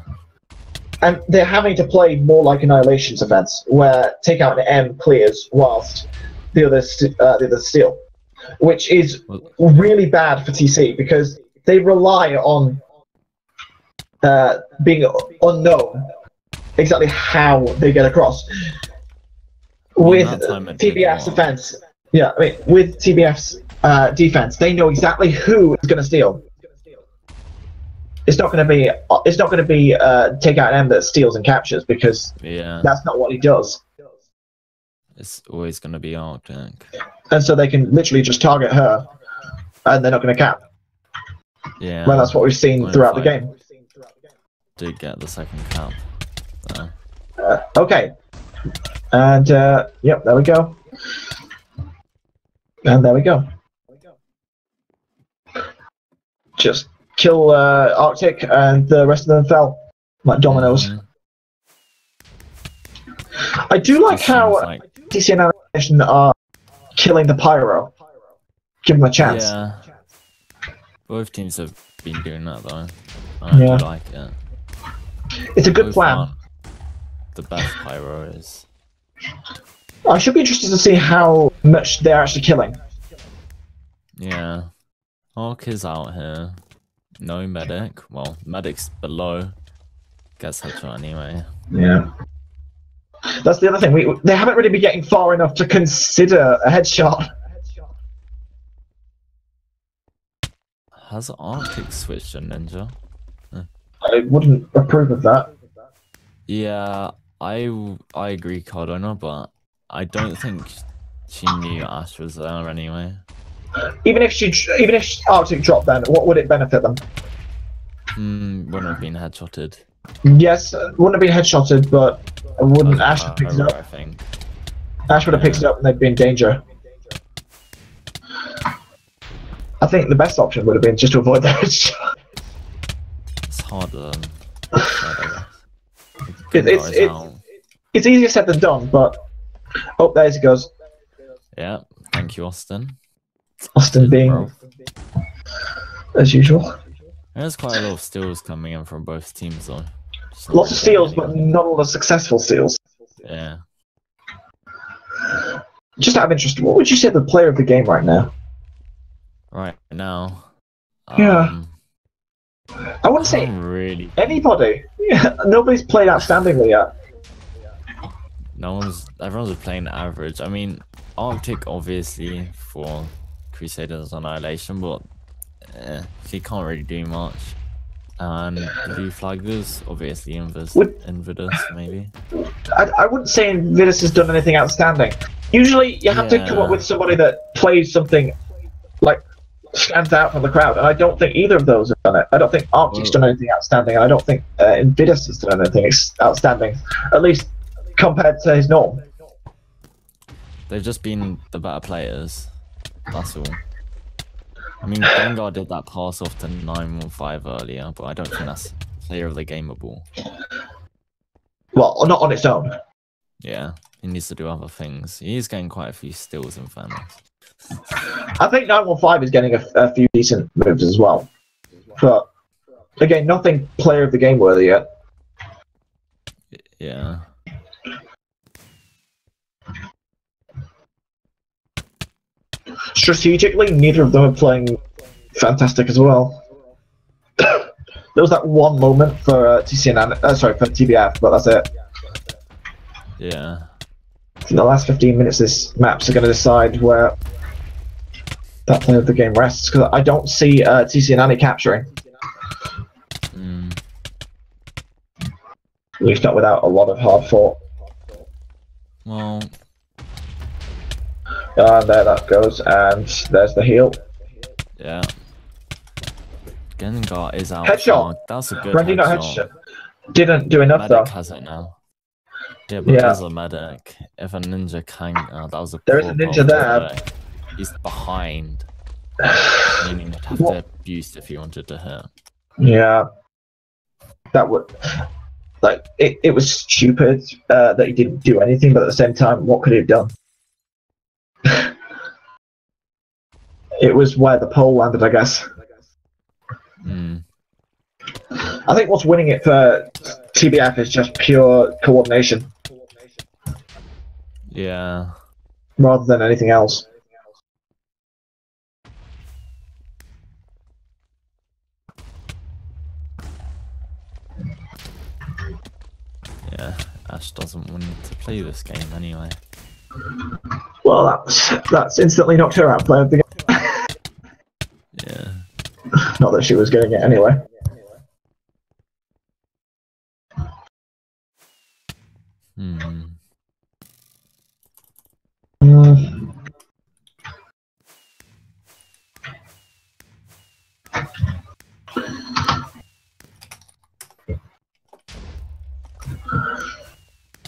A: And they're having to play more like Annihilation's offense, where take out an M clears whilst the others steal, which is really bad for TC because they rely on being unknown exactly how they get across. With TBF's offense, yeah, I mean, with TBF's defense, they know exactly who is going to steal. It's not going to be take out an M that steals and captures because that's not what he does.
B: It's always going to be Arctic.
A: And so they can literally just target her, and they're not going to cap.
B: Yeah.
A: Well, that's what we've seen throughout the game.
B: Did get the second cap.
A: Okay. And yep, there we go. And there we go. Just kill Arctic, and the rest of them fell like dominoes. I do like how TC and Annihilation are killing the pyro. Give them a chance.
B: Yeah. Both teams have been doing that though. I do like it.
A: It's a good plan.
B: The best pyro is.
A: I should be interested to see how much they're actually killing.
B: Yeah. Arc is out here. No medic. Well, medic's below. Gets headshot anyway.
A: Yeah. That's the other thing. They haven't really been getting far enough to consider a headshot.
B: Has Arctic switched to ninja?
A: I wouldn't approve of that.
B: Yeah, I agree, Cardona, but I don't think she knew Ash was there anyway.
A: Even if Arctic dropped, then what would it benefit them?
B: Wouldn't have been headshotted.
A: Yes, wouldn't have been headshotted, but wouldn't Ash have picked it up?
B: I think.
A: Ash would have picked it up and they'd be in danger. I think the best option would have been just to avoid the headshot.
B: It's harder than
A: it's easier said than done, but oh, there he goes.
B: Yeah, thank you, Austin.
A: Austin being as usual.
B: There's quite a lot of steals coming in from both teams, though.
A: Lots of steals, but not all the successful steals.
B: Yeah.
A: Just out of interest, what would you say the player of the game right now?
B: Right now.
A: Yeah. I wouldn't say
B: really
A: anybody. Yeah, nobody's played outstandingly yet.
B: Everyone's playing average. I mean, Arctic obviously for Crusaders Annihilation, but he can't really do much. And Blue Flaggers, obviously Invidus maybe.
A: I wouldn't say Invidus has done anything outstanding. Usually you have to come up with somebody that plays something like stands out from the crowd, and I don't think either of those have done it. I don't think Arctic's done anything outstanding, and I don't think Invidus has done anything outstanding, at least compared to his norm.
B: They've just been the better players, that's all. I mean, Gengar did that pass off to 915 earlier, but I don't think that's player of the gameable.
A: Well, not on its own.
B: Yeah, he needs to do other things. He's getting quite a few steals in fairness.
A: I think 915 is getting a few decent moves as well. But, again, nothing player of the game worthy yet.
B: Yeah.
A: Strategically, neither of them are playing fantastic as well. There was that one moment for for TBF, but that's it.
B: Yeah.
A: In the last 15 minutes, this maps are going to decide where that player of the game rests, because I don't see TC and Annie capturing. At least not without a lot of hard fought.
B: Well.
A: And there that goes, and there's the heal.
B: Yeah. Gengar is out.
A: Headshot!
B: That's a good
A: headshot. Didn't do enough
B: Medic
A: though.
B: has it now. Yeah, but there's a medic. If a ninja can... that was a
A: there is a ninja there.
B: He's behind. Meaning you'd have to boost if you wanted to hit.
A: Yeah. That would... Like, it was stupid that he didn't do anything, but at the same time, what could he have done? It was where the pole landed, I guess. I think what's winning it for TBF is just pure coordination.
B: Yeah.
A: Rather than anything else.
B: Yeah, Ash doesn't want to play this game anyway.
A: Well, that's instantly knocked her out player of the game.
B: Yeah.
A: Not that she was getting it anyway.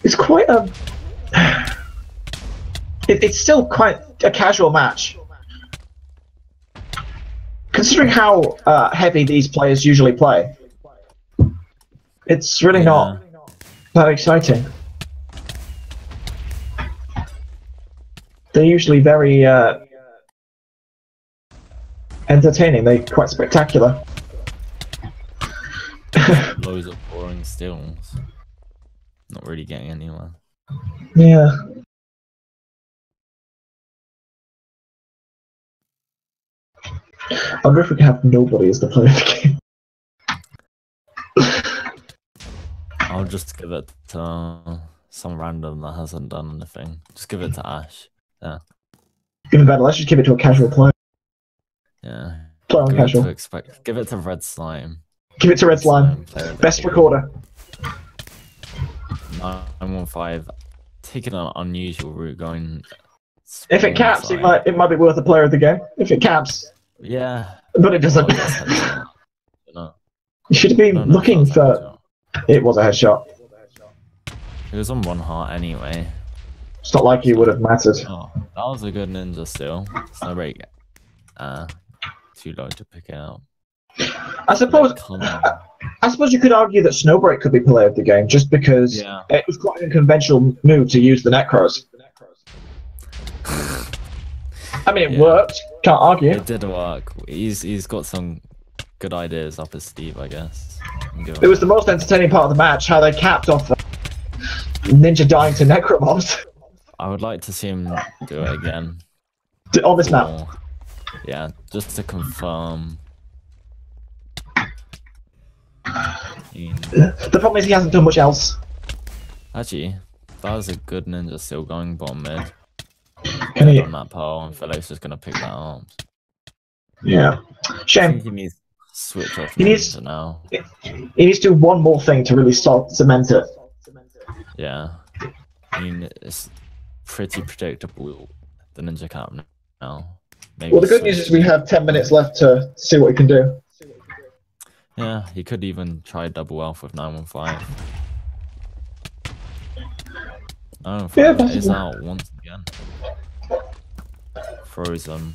A: It's quite a... It's still quite a casual match. Considering how heavy these players usually play. It's really not that exciting. They're usually very entertaining, they're quite spectacular.
B: Loads of boring stills. Not really getting anywhere.
A: Yeah. I wonder if we can have nobody as the player of the game.
B: I'll just give it to some random that hasn't done anything. Just give it to Ash. Yeah.
A: Even better, let's just give it to a casual player.
B: Yeah.
A: Play on casual.
B: Give it to Red Slime.
A: Give it to Red Slime. Best recorder.
B: 915. Taking an unusual route going.
A: If it caps, it might be worth a player of the game. If it caps.
B: Yeah.
A: But it doesn't.
B: No.
A: You should have been looking for... It was a headshot.
B: It was on one heart anyway.
A: It's not like you would have mattered.
B: Oh, that was a good ninja still. Snowbreak. Too low to pick it up.
A: I suppose you could argue that Snowbreak could be player of the game just because it was quite an unconventional move to use the Necros. I mean, it worked. Can't argue.
B: It did work. He's got some good ideas up his sleeve, I guess.
A: It was the most entertaining part of the match, how they capped off Ninja dying to Necromobs.
B: I would like to see him do it again.
A: On this map?
B: Yeah, just to confirm.
A: The problem is he hasn't done much else.
B: Actually, that was a good ninja still going bottom mid.
A: Can he?
B: On that pole, and Philip's just gonna pick that up.
A: Yeah. Shame.
B: I think he needs to switch off now.
A: He needs to do one more thing to really cement it.
B: Yeah. I mean, it's pretty predictable, the ninja cap now. Maybe
A: Well, the good news is we have 10 minutes left to see what we can do.
B: Yeah, he could even try double elf with 915. 915 is out once again. Frozen.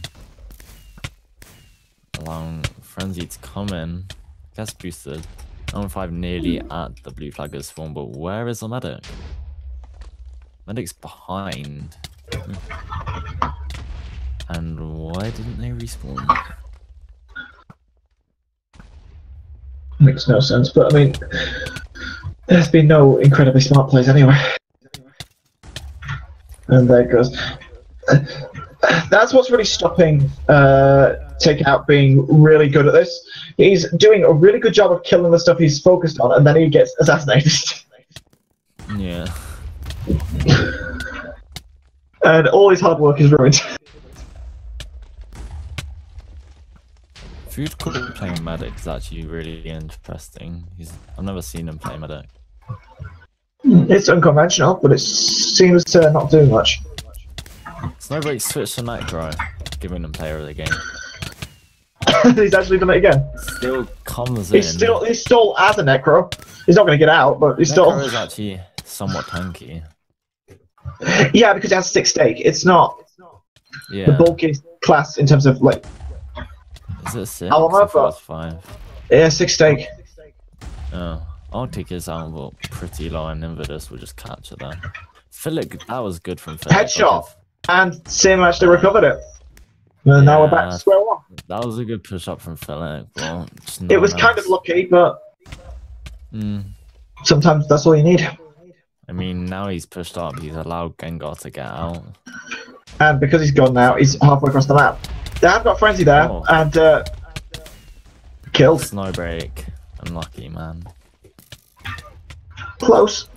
B: Allowing Frenzy to come in. Gets boosted. 915 nearly at the blue flagger spawn, but where is the medic? Medic's behind. And why didn't they respawn?
A: Makes no sense, but I mean, there's been no incredibly smart plays anyway. And there it goes. That's what's really stopping Takeout being really good at this. He's doing a really good job of killing the stuff he's focused on, and then he gets assassinated.
B: Yeah.
A: And all his hard work is ruined.
B: Food Court playing medic is actually really interesting. I've never seen him play medic.
A: It's unconventional, but it seems to not do much.
B: Snowbreak switched to Necro, giving him player of the game.
A: He's actually done it again.
B: Still comes in.
A: He's still as a Necro. He's not going to get out, but he's still.
B: Necro is actually somewhat tanky.
A: Yeah, because it has 6 stake. It's not the bulkiest class in terms of like.
B: Is it 6? Or 5?
A: Yeah, 6 stake.
B: Oh, Arctic is out, but pretty low, and Invadus will just capture that. Philip, that was good from Philip.
A: Headshot, and Sim actually recovered it. And now we're back to square one.
B: That was a good push up from Philip. Well,
A: it was kind of lucky, but sometimes that's all you need.
B: I mean, now he's pushed up. He's allowed Gengar to get out.
A: And because he's gone now, he's halfway across the map. They have got Frenzy there, and killed.
B: Snowbreak. Unlucky, man.
A: Close.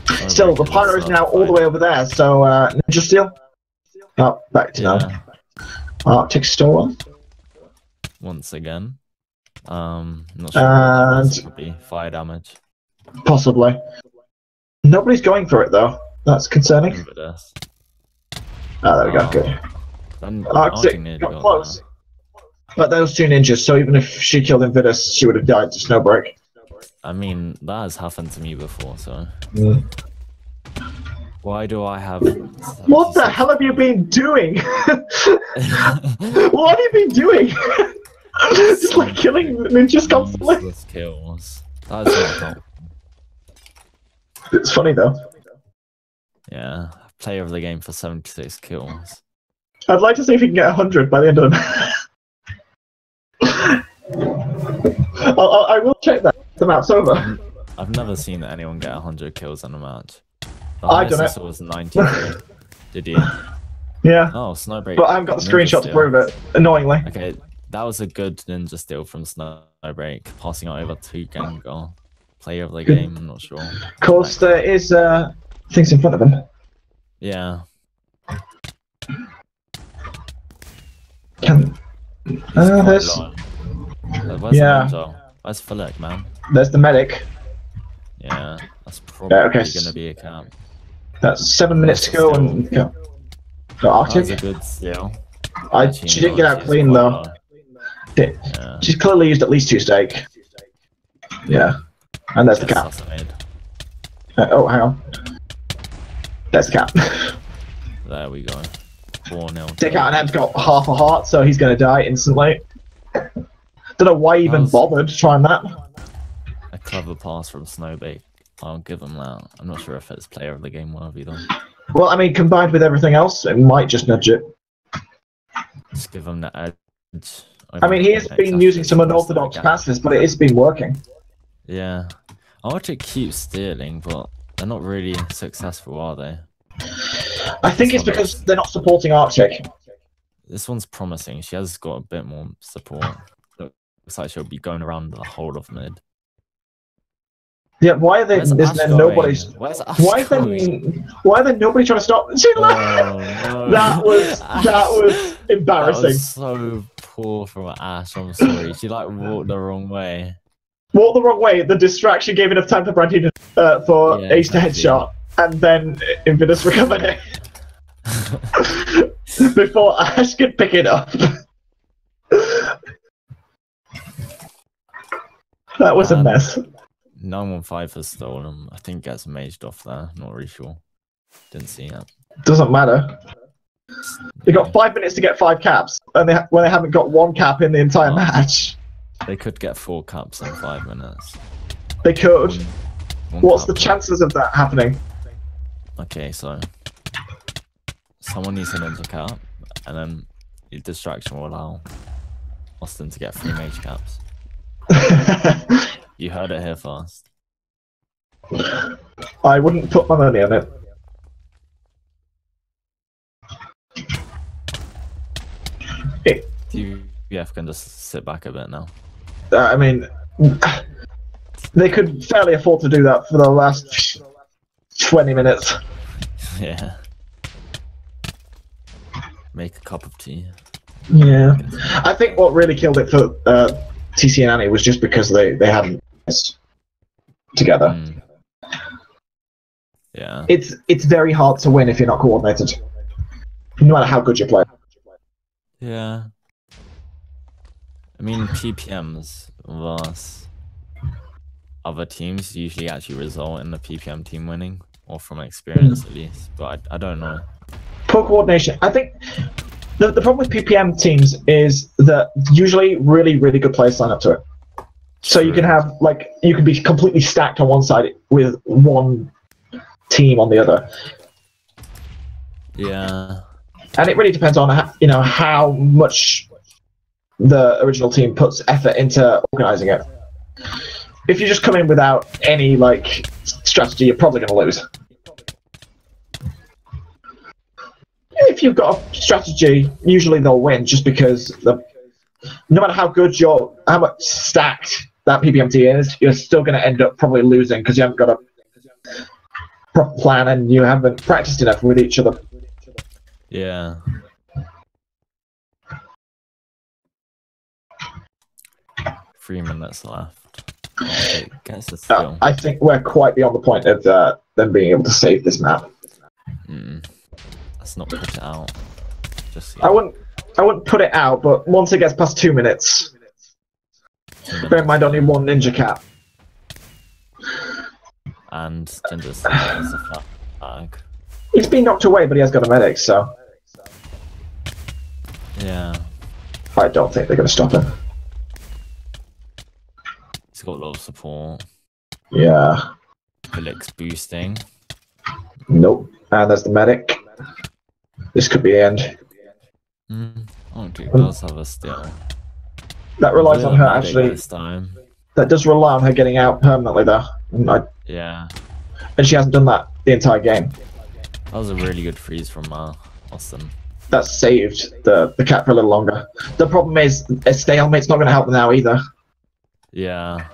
A: Snowbreak. Still, the Pyro is now all the way over there, so Ninja Steel. Oh, back to now. Arctic Storm.
B: Once again. Not sure what would be. Fire damage.
A: Possibly. Nobody's going for it, though. That's concerning. Oh, there we go, good. Arctic got close. But those 2 ninjas, so even if she killed Invadus, she would have died to Snowbreak.
B: I mean, that has happened to me before, so... Why do I have...
A: What the hell have you been doing? What have you been doing? Just like killing ninjas constantly.
B: Kills. That is not helpful.
A: It's funny though.
B: Yeah, player of the game for 76 kills.
A: I'd like to see if he can get 100 by the end of the match. I will check that. The map's over.
B: I've never seen anyone get 100 kills in a match.
A: I done it.
B: Was 93. Did you?
A: Yeah.
B: Oh, Snowbreak.
A: But I haven't got the screenshot to prove it, annoyingly.
B: Okay, that was a good ninja steal from Snowbreak, passing it over to Gengar. Player of the game, I'm not sure.
A: Of course, there is things in front of him.
B: Yeah.
A: There's...
B: Where's the ninja? Where's Philip, man?
A: There's the medic.
B: Yeah, that's probably going to be a camp.
A: That's 7 minutes to go and go. Arctic.
B: That's a good steal.
A: She didn't get out clean though. Yeah. She's clearly used at least 2 stake. Yeah. And there's the cap. Oh, hang on. There's the cap.
B: There we go. 4-0.
A: Takeout and M's got half a heart, so he's going to die instantly. Don't know why he even bothered trying that.
B: A clever pass from Snowbreak. I'll give him that. I'm not sure if it's player of the game worthy though.
A: Well, I mean, combined with everything else, it might just nudge it.
B: Just give him the edge
A: I mean, he has been using some unorthodox passes, but it has been working.
B: Yeah. Arctic keeps stealing, but they're not really successful, are they?
A: I think it's because they're not supporting Arctic.
B: This one's promising. She has got a bit more support. Looks like she'll be going around the whole of mid.
A: Yeah, why are they? Isn't there nobody? Why are there nobody trying to stop?
B: No.
A: That was embarrassing.
B: That was so poor from Ash. I'm sorry. She like walked the wrong way.
A: Walked the wrong way. The distraction gave enough time for Brandon for Ace to headshot, and then Invidus recovered it before Ash could pick it up. That was a mess.
B: 915 has stolen. I think gets maged off there. Not really sure. Didn't see it.
A: Doesn't matter. They got 5 minutes to get 5 caps, and when they haven't got 1 cap in the entire match.
B: They could get 4 caps in 5 minutes.
A: They could. What's the chances of that happening?
B: Okay, so someone needs an ninja cap, and then the distraction will allow Austin to get 3 mage caps. You heard it here first.
A: I wouldn't put my money on it.
B: TVF can just sit back a bit now.
A: I mean, they could fairly afford to do that for the last 20 minutes.
B: Yeah. Make a cup of tea.
A: Yeah. I think what really killed it for TC and Annie was just because they hadn't together.
B: Yeah.
A: It's very hard to win if you're not coordinated, no matter how good you play.
B: Yeah. I mean, PPMs versus other teams usually actually result in the PPM team winning, or from experience at least. But I don't know.
A: Poor coordination. I think the problem with PPM teams is that usually really good players sign up to it. So you can have you can be completely stacked on one side with one team on the other.
B: Yeah.
A: And it really depends on how much the original team puts effort into organizing it. If you just come in without any strategy, you're probably going to lose. If you've got a strategy, usually they'll win, just because no matter how much stacked that PPM team is, you're still going to end up probably losing because you haven't got a proper plan and you haven't practiced enough with each other.
B: Yeah. Three minutes left. Okay,
A: I think we're quite beyond the point of them being able to save this map.
B: Let's not put it out.
A: I wouldn't put it out, but once it gets past 2 minutes, bear in mind only 1 ninja cap.
B: And Ginger's has a flat bag.
A: He's been knocked away, but he has got a medic, so
B: yeah.
A: I don't think they're going to stop him.
B: He's got a lot of support.
A: Yeah.
B: Felix boosting.
A: Nope. And there's the medic. This could be the end.
B: Oh, dude, does have a steal.
A: That relies on her actually.
B: This time.
A: That does rely on her getting out permanently, though.
B: Yeah.
A: And she hasn't done that the entire game.
B: That was a really good freeze from Austin.
A: That saved the cat for a little longer. The problem is a stalemate's not going to help them now either.
B: Yeah.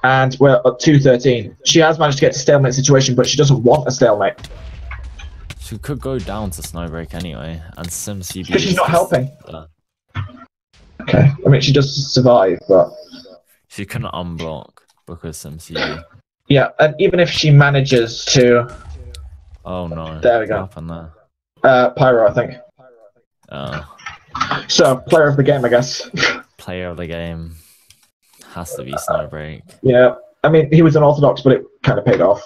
A: And we're at 2:13. She has managed to get to stalemate situation, but she doesn't want a stalemate.
B: She could go down to Snowbreak anyway, and SimCB.
A: Because she's not helping. Okay. I mean, she does survive, but
B: she couldn't unblock because SimCB.
A: Yeah, and even if she manages to.
B: Oh no!
A: There we go.
B: What happened there?
A: Pyro, I think. So, player of the game, I guess.
B: Player of the game has to be Snowbreak.
A: Yeah, I mean, he was unorthodox, but it kind of paid off.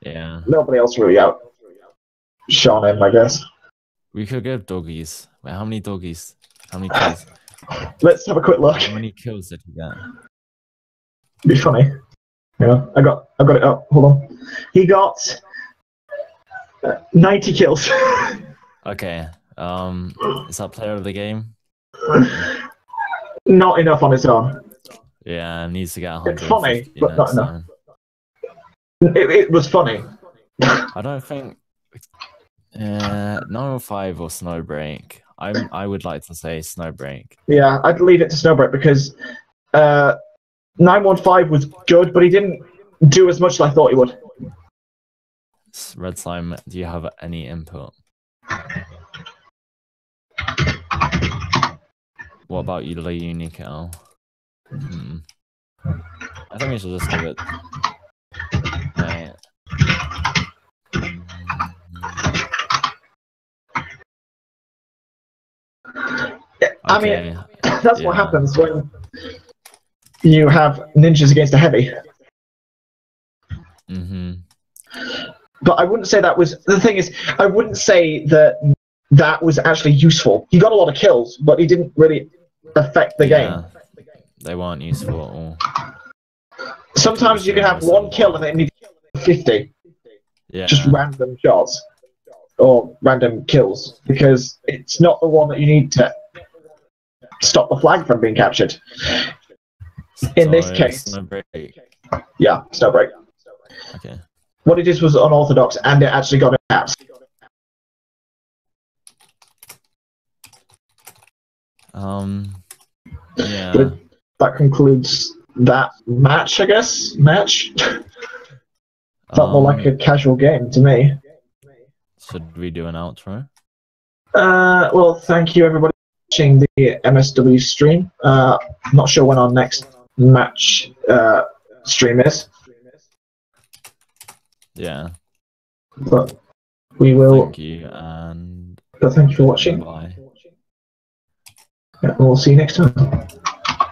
B: Yeah.
A: Nobody else really outshone him, I guess.
B: We could give doggies. Wait, how many doggies? How many kills?
A: Let's have a quick look.
B: How many kills did he get?
A: It'd be funny. Yeah, I got it up. Hold on. He got 90 kills.
B: Okay. Is that player of the game?
A: not enough on its own.
B: Yeah, needs to get
A: It's
B: 150
A: funny, but not
B: next
A: enough.
B: time.
A: It was funny.
B: I don't think 905 or Snowbreak. I would like to say Snowbreak.
A: Yeah, I'd leave it to Snowbreak because 915 was good, but he didn't do as much as I thought he would.
B: Red Slime, do you have any input? What about you, Unical? I think we should just give it. Right.
A: I mean, that's what happens when you have ninjas against a heavy. But I wouldn't say that was the thing. Is I wouldn't say that was actually useful. He got a lot of kills, but he didn't really affect the game.
B: They weren't useful at all.
A: Sometimes you can have one kill and then need 50.
B: Yeah.
A: Just random shots or random kills because it's not the one that you need to stop the flag from being captured. In this case,
B: Snowbreak.
A: Yeah, Snowbreak.
B: Okay.
A: What it did was unorthodox, and it actually got it caps.
B: Yeah.
A: But that concludes that match, I guess. Felt more like a casual game to me.
B: Should we do an outro?
A: Well, thank you everybody for watching the MSW stream. Not sure when our next match stream is.
B: Yeah.
A: But we will.
B: Thank you, and
A: But thank you for watching.
B: Bye.
A: Yeah, we'll see you next time.